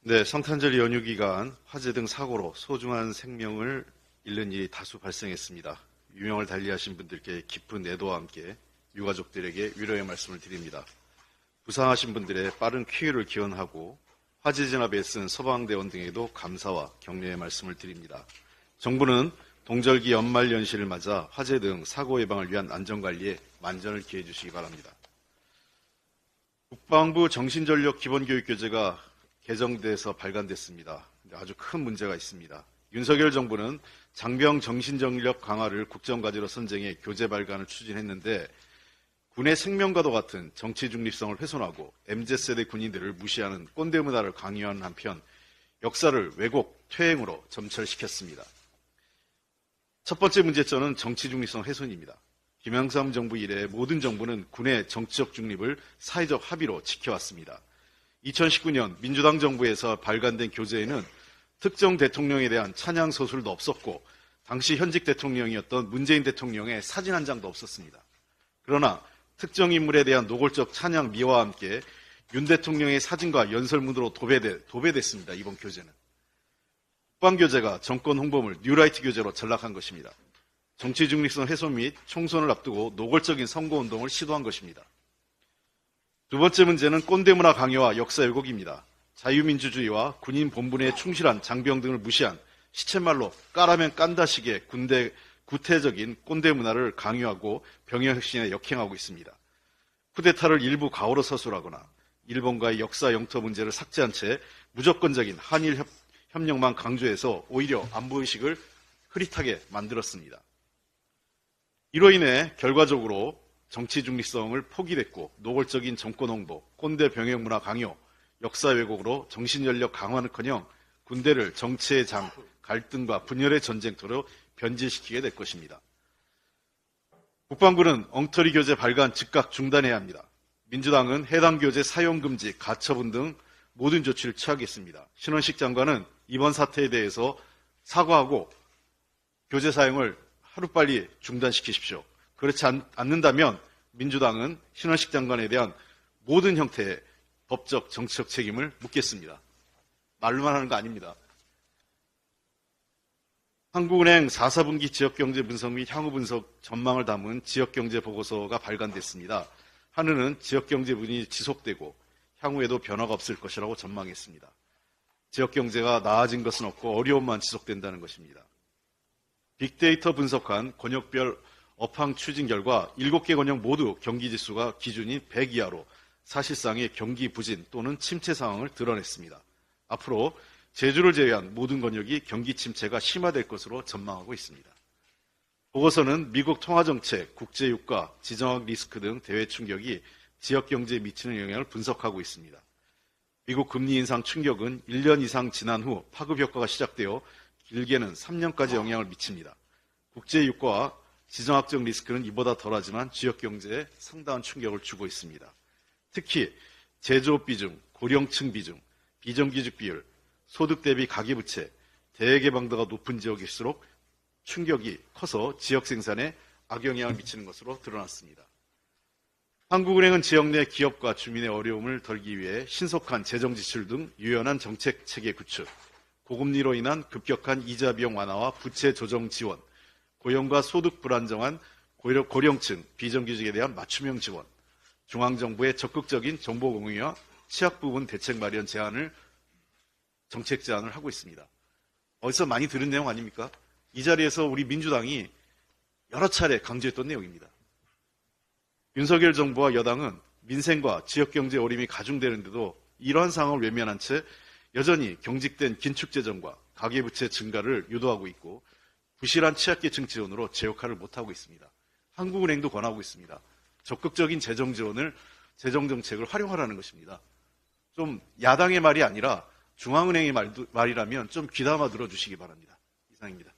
네, 성탄절 연휴 기간 화재 등 사고로 소중한 생명을 잃는 일이 다수 발생했습니다. 유명을 달리하신 분들께 깊은 애도와 함께 유가족들에게 위로의 말씀을 드립니다. 부상하신 분들의 빠른 쾌유를 기원하고 화재 진압에 애쓴 소방대원 등에도 감사와 격려의 말씀을 드립니다. 정부는 동절기 연말 연시를 맞아 화재 등 사고 예방을 위한 안전관리에 만전을 기해 주시기 바랍니다. 국방부 정신전력 기본교육교재가 개정돼서 발간됐습니다. 아주 큰 문제가 있습니다. 윤석열 정부는 장병 정신전력 강화를 국정과제로 선정해 교재 발간을 추진했는데 군의 생명과도 같은 정치 중립성을 훼손하고 MZ세대 군인들을 무시하는 꼰대 문화를 강요하는 한편 역사를 왜곡, 퇴행으로 점철시켰습니다. 첫 번째 문제점은 정치 중립성 훼손입니다. 김영삼 정부 이래 모든 정부는 군의 정치적 중립을 사회적 합의로 지켜왔습니다. 2019년 민주당 정부에서 발간된 교재에는 특정 대통령에 대한 찬양 서술도 없었고 당시 현직 대통령이었던 문재인 대통령의 사진 한 장도 없었습니다. 그러나 특정 인물에 대한 노골적 찬양 미화와 함께 윤 대통령의 사진과 연설문으로 도배됐습니다. 이번 교재는. 국방교재가 정권 홍보물 뉴라이트 교재로 전락한 것입니다. 정치 중립성 훼손 및 총선을 앞두고 노골적인 선거운동을 시도한 것입니다. 두 번째 문제는 꼰대 문화 강요와 역사 왜곡입니다. 자유민주주의와 군인 본분에 충실한 장병 등을 무시한 시쳇말로 까라면 깐다식의 구태적인 꼰대 문화를 강요하고 병영혁신에 역행하고 있습니다. 쿠데타를 일부 가오로 서술하거나 일본과의 역사 영토 문제를 삭제한 채 무조건적인 한일 협력만 강조해서 오히려 안보의식을 흐릿하게 만들었습니다. 이로 인해 결과적으로 정치 중립성을 포기됐고 노골적인 정권 홍보, 꼰대 병역 문화 강요, 역사 왜곡으로 정신연력 강화는커녕 군대를 정치의 장, 갈등과 분열의 전쟁터로 변질시키게 될 것입니다. 국방부는 엉터리 교재 발간 즉각 중단해야 합니다. 민주당은 해당 교재 사용 금지, 가처분 등 모든 조치를 취하겠습니다. 신원식 장관은 이번 사태에 대해서 사과하고 교재 사용을 하루빨리 중단시키십시오. 그렇지 않는다면 민주당은 신원식 장관에 대한 모든 형태의 법적, 정치적 책임을 묻겠습니다. 말로만 하는 거 아닙니다. 한국은행 4사분기 지역경제 분석 및 향후 분석 전망을 담은 지역경제 보고서가 발간됐습니다. 한은은 지역경제 부분이 지속되고 향후에도 변화가 없을 것이라고 전망했습니다. 지역경제가 나아진 것은 없고 어려움만 지속된다는 것입니다. 빅데이터 분석한 권역별 업황 추진 결과 7개 권역 모두 경기지수가 기준이 100 이하로 사실상의 경기 부진 또는 침체 상황을 드러냈습니다. 앞으로 제주를 제외한 모든 권역이 경기 침체가 심화될 것으로 전망하고 있습니다. 보고서는 미국 통화정책, 국제유가, 지정학 리스크 등 대외 충격이 지역경제에 미치는 영향을 분석하고 있습니다. 미국 금리 인상 충격은 1년 이상 지난 후 파급 효과가 시작되어 길게는 3년까지 영향을 미칩니다. 국제유가와 지정학적 리스크는 이보다 덜하지만 지역경제에 상당한 충격을 주고 있습니다. 특히 제조업 비중, 고령층 비중, 비정규직 비율, 소득 대비 가계부채, 대개방도가 높은 지역일수록 충격이 커서 지역 생산에 악영향을 미치는 것으로 드러났습니다. 한국은행은 지역 내 기업과 주민의 어려움을 덜기 위해 신속한 재정 지출 등 유연한 정책 체계 구축, 고금리로 인한 급격한 이자 비용 완화와 부채 조정 지원, 고용과 소득 불안정한 고령층, 비정규직에 대한 맞춤형 지원, 중앙정부의 적극적인 정보 공유와 취약 부분 대책 마련 정책 제안을 하고 있습니다. 어디서 많이 들은 내용 아닙니까? 이 자리에서 우리 민주당이 여러 차례 강조했던 내용입니다. 윤석열 정부와 여당은 민생과 지역경제 어려움이 가중되는데도 이러한 상황을 외면한 채 여전히 경직된 긴축재정과 가계부채 증가를 유도하고 있고 부실한 취약계층 지원으로 제 역할을 못하고 있습니다. 한국은행도 권하고 있습니다. 적극적인 재정 지원을, 재정 정책을 활용하라는 것입니다. 좀 야당의 말이 아니라 중앙은행의 말이라면 좀 귀담아 들어주시기 바랍니다. 이상입니다.